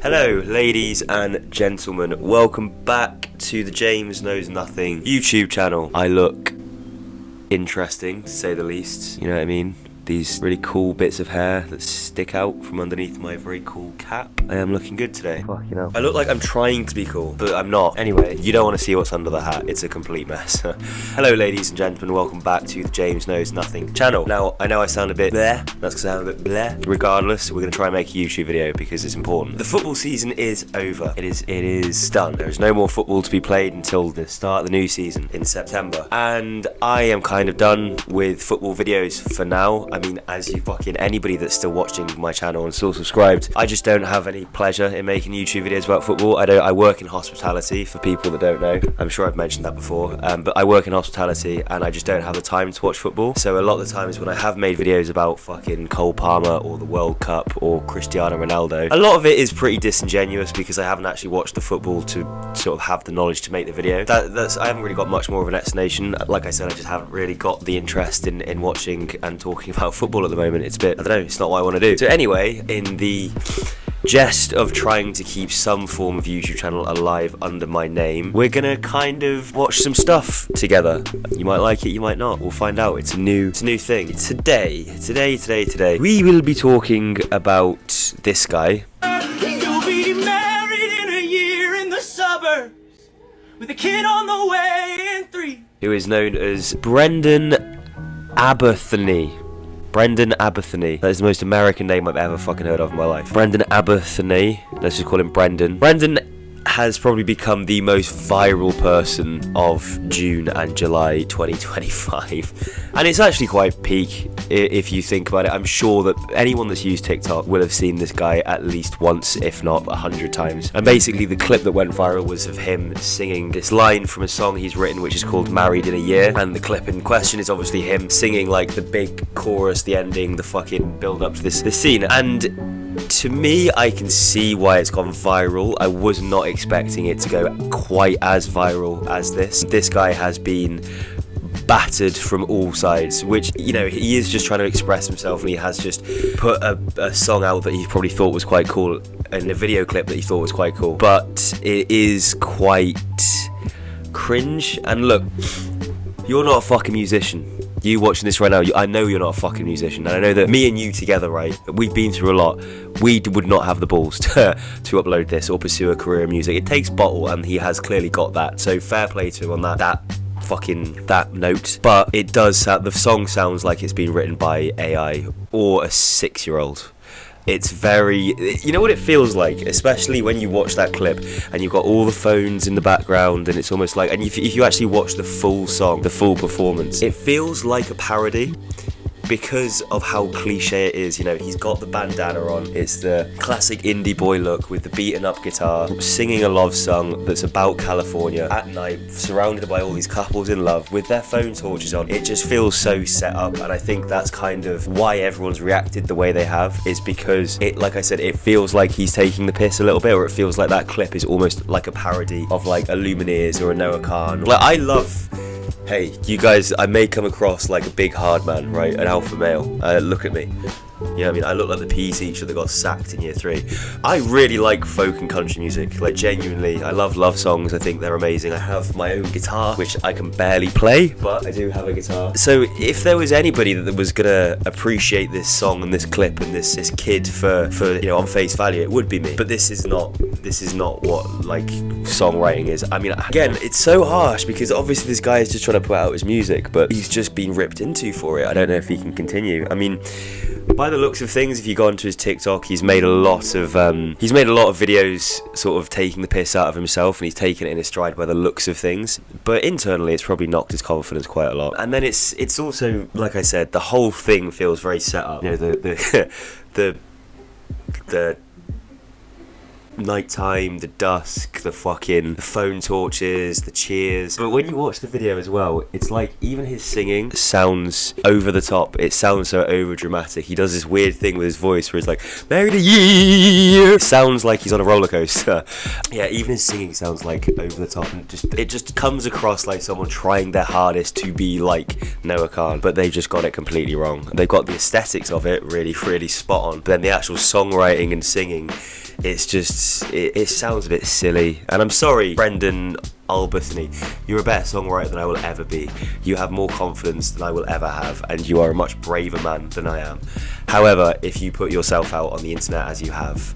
Hello, ladies and gentlemen. Welcome back to the James Knows Nothing YouTube channel. I look interesting, to say the least. You know what I mean? These really cool bits of hair that stick out from underneath my very cool cap. I am looking good today. Fucking hell. I look like I'm trying to be cool, but I'm not. Anyway, you don't want to see what's under the hat. It's a complete mess. Hello, ladies and gentlemen. Welcome back to the James Knows Nothing channel. Now, I know I sound a bit bleh. That's because I sound a bit bleh. Regardless, we're going to try and make a YouTube video because it's important. The football season is over. It is done. There is no more football to be played until the start of the new season in September. And I am kind of done with football videos for now. I mean, as you fucking anybody that's still watching my channel and still subscribed, I just don't have any pleasure in making YouTube videos about football. I work in hospitality, for people that don't know. I'm sure I've mentioned that before, but I work in hospitality and I just don't have the time to watch football. So a lot of the times when I have made videos about fucking Cole Palmer or the World Cup or Cristiano Ronaldo, a lot of it is pretty disingenuous because I haven't actually watched the football to sort of have the knowledge to make the video. I haven't really got much more of an explanation. Like I said, I just haven't really got the interest in watching and talking about football at the moment. It's a bit, I don't know, it's not what I want to do. So anyway, in the jest of trying to keep some form of YouTube channel alive under my name, we're gonna kind of watch some stuff together. You might like it, you might not. We'll find out. It's a new thing. Today, we will be talking about this guy. You'll be married in a year in the suburbs with a kid on the way in 3. Who is known as Brendan Aberthony. Brendan Aberthony. That is the most American name I've ever fucking heard of in my life. Brendan Aberthony. Let's just call him Brendan. Brendan has probably become the most viral person of June and July 2025. And it's actually quite peak if you think about it. I'm sure that anyone that's used TikTok will have seen this guy at least once, if not 100 times. And basically the clip that went viral was of him singing this line from a song he's written, which is called Married in a Year. And the clip in question is obviously him singing like the big chorus, the ending, the fucking build up to this scene. And to me, I can see why it's gone viral. I was not expecting it to go quite as viral as this. This guy has been battered from all sides, which, you know, he is just trying to express himself, and he has just put a song out that he probably thought was quite cool, and a video clip that he thought was quite cool, but it is quite cringe. And look, you're not a fucking musician. You watching this right now, I know you're not a fucking musician, and I know that me and you together, right, we've been through a lot. We would not have the balls to upload this or pursue a career in music. It takes bottle, and he has clearly got that, so fair play to him on that note. But it does sound, the song sounds like it's been written by AI or a 6-year-old. It's very, you know what it feels like, especially when you watch that clip and you've got all the phones in the background, and it's almost like, and if you actually watch the full song, the full performance, it feels like a parody because of how cliche it is. You know, he's got the bandana on, it's the classic indie boy look with the beaten up guitar, singing a love song that's about California at night, surrounded by all these couples in love with their phone torches on. It just feels so set up, and I think that's kind of why everyone's reacted the way they have, is because it, like I said, it feels like he's taking the piss a little bit, or it feels like that clip is almost like a parody of like a Lumineers or a Noah Khan. Like, I love, hey, you guys, I may come across like a big hard man, right? An alpha male. Look at me. You know what I mean? I look like the PE teacher that got sacked in year 3. I really like folk and country music. Like, genuinely, I love songs. I think they're amazing. I have my own guitar, which I can barely play, but I do have a guitar. So if there was anybody that was gonna appreciate this song and this clip and this kid for you know, on face value, it would be me. But this is not what like songwriting is. I mean, again, it's so harsh because obviously this guy is just trying to put out his music, but he's just been ripped into for it. I don't know if he can continue. I mean, by the looks of things, if you go onto his TikTok, he's made a lot of videos sort of taking the piss out of himself, and he's taken it in his stride by the looks of things. But internally, it's probably knocked his confidence quite a lot. And then it's also, like I said, the whole thing feels very set up. You know, the nighttime, the dusk, the phone torches, the cheers. But when you watch the video as well, it's like even his singing sounds over the top. It sounds so over dramatic. He does this weird thing with his voice where it's like, married a year. It sounds like he's on a roller coaster. Yeah, even his singing sounds like over the top, and it just comes across like someone trying their hardest to be like Noah Khan, but they've just got it completely wrong. They've got the aesthetics of it really, really spot on, but then the actual songwriting and singing it's just, it sounds a bit silly. And I'm sorry, Brendan Arbuthnot, you're a better songwriter than I will ever be. You have more confidence than I will ever have, and you are a much braver man than I am. However, if you put yourself out on the internet as you have,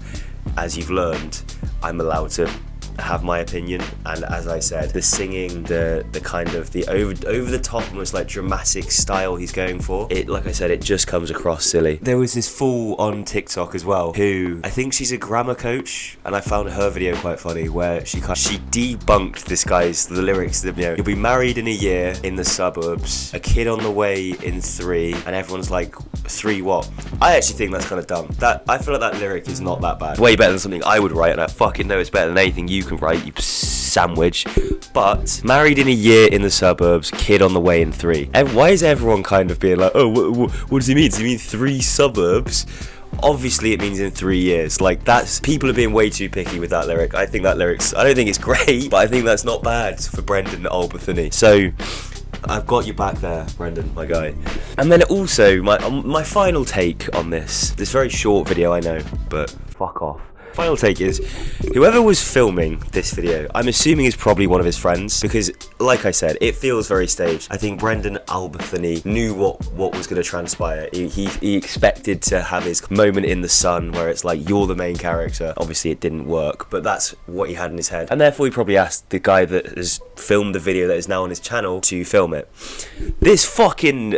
as you've learned, I'm allowed to have my opinion. And as I said, the singing, the kind of the over the top, almost like dramatic style he's going for, it, like I said, it just comes across silly. There was this fool on TikTok as well who, I think she's a grammar coach, and I found her video quite funny, where she debunked this guy's the lyrics that, you know, you'll be married in a year in the suburbs, a kid on the way in 3, and everyone's like, 3 what? I actually think that's kind of dumb. That, I feel like that lyric is not that bad. Way better than something I would write, and I fucking know it's better than anything you can write, you sandwich. But married in a year in the suburbs, kid on the way in 3. And why is everyone kind of being like, oh, what does he mean? Does he mean 3 suburbs? Obviously it means in 3 years. Like, that's, people are being way too picky with that lyric. I think that lyric's, I don't think it's great, but I think that's not bad for Brendan Arbuthnot. So I've got you back there, Brendan, my guy. And then also, my final take on this very short video, I know, but fuck off. Final take is, whoever was filming this video, I'm assuming is probably one of his friends, because, like I said, it feels very staged. I think Brendan Arbuthnot knew what was going to transpire. He expected to have his moment in the sun, where it's like, you're the main character. Obviously, it didn't work, but that's what he had in his head. And therefore, he probably asked the guy that has filmed the video that is now on his channel to film it. This fucking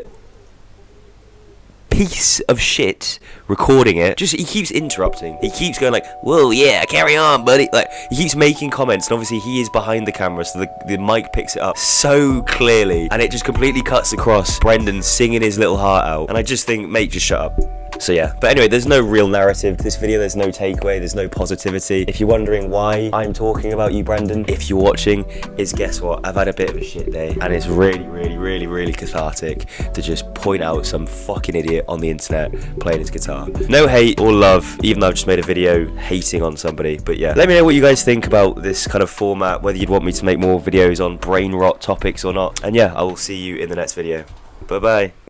piece of shit recording it, just, he keeps interrupting. He keeps going like, whoa, yeah, carry on, buddy. Like, he keeps making comments, and obviously he is behind the camera, so the mic picks it up so clearly, and it just completely cuts across Brendan singing his little heart out. And I just think, mate, just shut up. So yeah, but anyway, there's no real narrative to this video, there's no takeaway, there's no positivity. If you're wondering why I'm talking about you, Brendan, if you're watching, is guess what? I've had a bit of a shit day, and it's really cathartic to just point out some fucking idiot on the internet playing his guitar. No hate or love, even though I've just made a video hating on somebody, but yeah. Let me know what you guys think about this kind of format, whether you'd want me to make more videos on brain rot topics or not. And yeah, I will see you in the next video. Bye bye.